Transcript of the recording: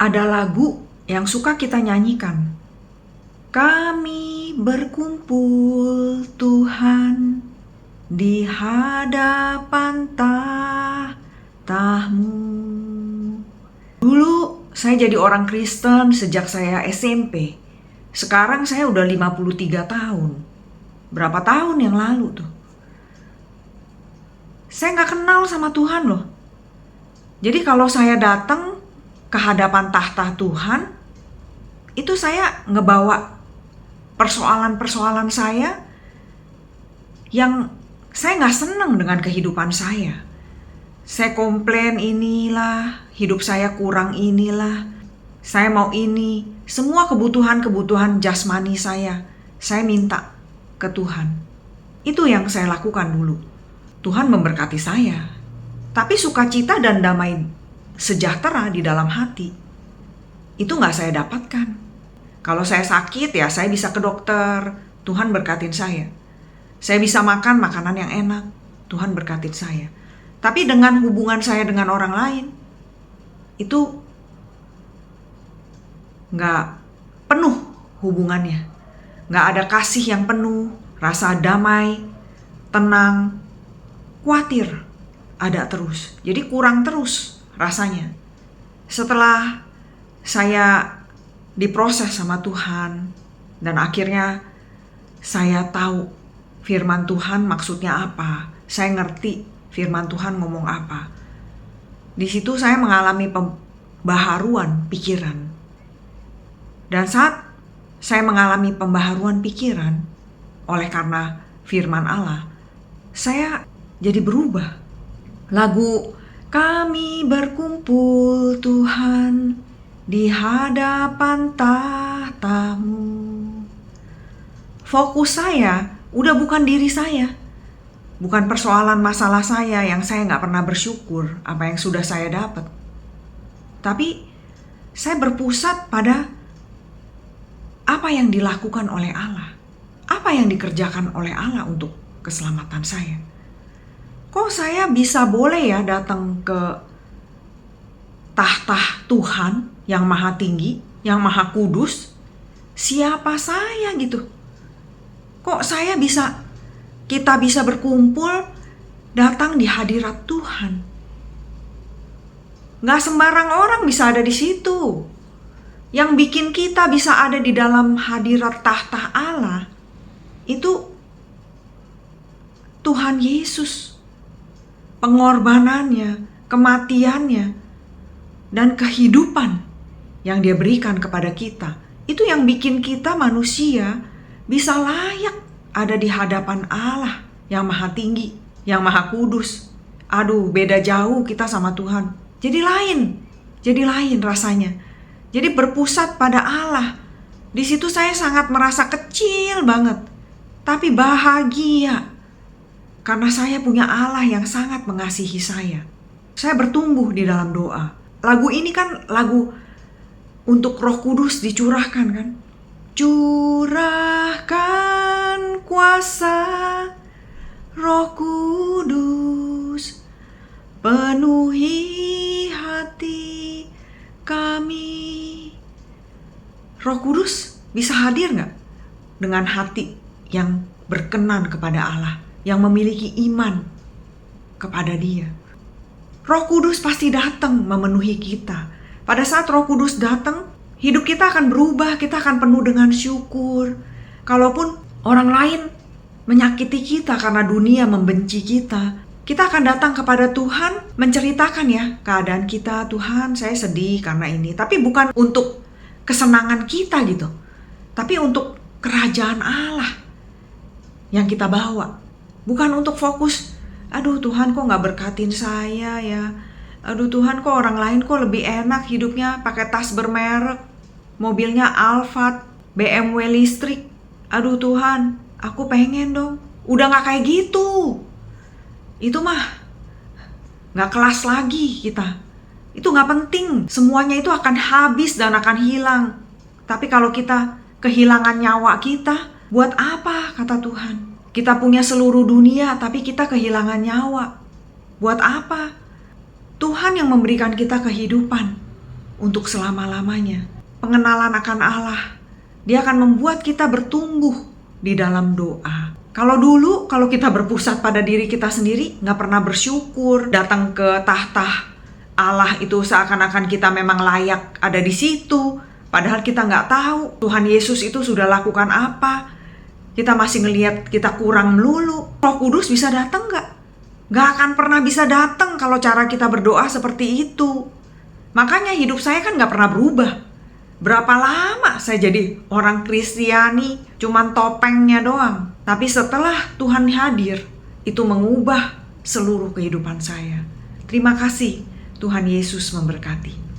ada lagu yang suka kita nyanyikan. Kami berkumpul Tuhan di hadapan tahta-Mu. Dulu saya jadi orang Kristen sejak saya SMP. Sekarang saya udah 53 tahun. Berapa tahun yang lalu tuh? Saya gak kenal sama Tuhan loh. Jadi kalau saya datang ke hadapan tahta Tuhan, itu saya ngebawa persoalan-persoalan saya yang saya gak seneng dengan kehidupan saya. Saya komplain inilah, hidup saya kurang inilah, saya mau ini. Semua kebutuhan-kebutuhan jasmani saya minta ke Tuhan. Itu yang saya lakukan dulu. Tuhan memberkati saya. Tapi sukacita dan damai sejahtera di dalam hati, itu gak saya dapatkan. Kalau saya sakit ya saya bisa ke dokter, Tuhan berkatin saya. Saya bisa makan makanan yang enak, Tuhan berkatin saya. Tapi dengan hubungan saya dengan orang lain, itu gak penuh hubungannya. Gak ada kasih yang penuh, rasa damai, tenang, khawatir ada terus. Jadi kurang terus rasanya. Setelah saya diproses sama Tuhan dan akhirnya saya tahu firman Tuhan maksudnya apa. Saya ngerti firman Tuhan ngomong apa. Di situ saya mengalami pembaharuan pikiran. Dan saat saya mengalami pembaharuan pikiran oleh karena firman Allah, saya jadi berubah. Lagu kami berkumpul Tuhan di hadapan tahta-Mu. Fokus saya udah bukan diri saya. Bukan persoalan masalah saya yang saya gak pernah bersyukur apa yang sudah saya dapat. Tapi saya berpusat pada apa yang dilakukan oleh Allah. Apa yang dikerjakan oleh Allah untuk keselamatan saya. Kok saya bisa boleh ya datang ke tahta Tuhan yang maha tinggi, yang maha kudus? Siapa saya gitu? Kok kita bisa berkumpul datang di hadirat Tuhan? Gak sembarang orang bisa ada di situ. Yang bikin kita bisa ada di dalam hadirat tahta Allah itu Tuhan Yesus. Pengorbanannya, kematiannya, dan kehidupan yang Dia berikan kepada kita. Itu yang bikin kita manusia bisa layak ada di hadapan Allah yang maha tinggi, yang maha kudus. Aduh, beda jauh kita sama Tuhan. Jadi lain rasanya. Jadi berpusat pada Allah. Di situ saya sangat merasa kecil banget, tapi bahagia. Karena saya punya Allah yang sangat mengasihi saya. Saya bertumbuh di dalam doa. Lagu ini kan lagu untuk Roh Kudus dicurahkan kan. Curahkan kuasa Roh Kudus, penuhi hati kami. Roh Kudus bisa hadir gak? Dengan hati yang berkenan kepada Allah, yang memiliki iman kepada Dia. Roh Kudus pasti datang memenuhi kita. Pada saat Roh Kudus datang, hidup kita akan berubah, kita akan penuh dengan syukur. Kalaupun orang lain menyakiti kita karena dunia membenci kita, kita akan datang kepada Tuhan menceritakan ya keadaan kita. Tuhan, saya sedih karena ini. Tapi bukan untuk kesenangan kita gitu, tapi untuk kerajaan Allah yang kita bawa. Bukan untuk fokus, aduh Tuhan kok gak berkatin saya ya. Aduh Tuhan kok orang lain kok lebih enak hidupnya pakai tas bermerek, mobilnya Alphard, BMW listrik. Aduh Tuhan, aku pengen dong. Udah gak kayak gitu. Itu mah gak kelas lagi kita. Itu gak penting. Semuanya itu akan habis dan akan hilang. Tapi kalau kita kehilangan nyawa kita, buat apa kata Tuhan? Kita punya seluruh dunia tapi kita kehilangan nyawa. Buat apa? Tuhan yang memberikan kita kehidupan untuk selama-lamanya. Pengenalan akan Allah, dia akan membuat kita bertumbuh di dalam doa. Kalau kita berpusat pada diri kita sendiri, gak pernah bersyukur, datang ke tahta Allah itu seakan-akan kita memang layak ada di situ, padahal kita gak tahu Tuhan Yesus itu sudah lakukan apa. Kita masih ngelihat kita kurang melulu. Roh Kudus bisa datang gak? Gak akan pernah bisa datang kalau cara kita berdoa seperti itu. Makanya hidup saya kan gak pernah berubah. Berapa lama saya jadi orang Kristiani, cuman topengnya doang. Tapi setelah Tuhan hadir, itu mengubah seluruh kehidupan saya. Terima kasih, Tuhan Yesus memberkati.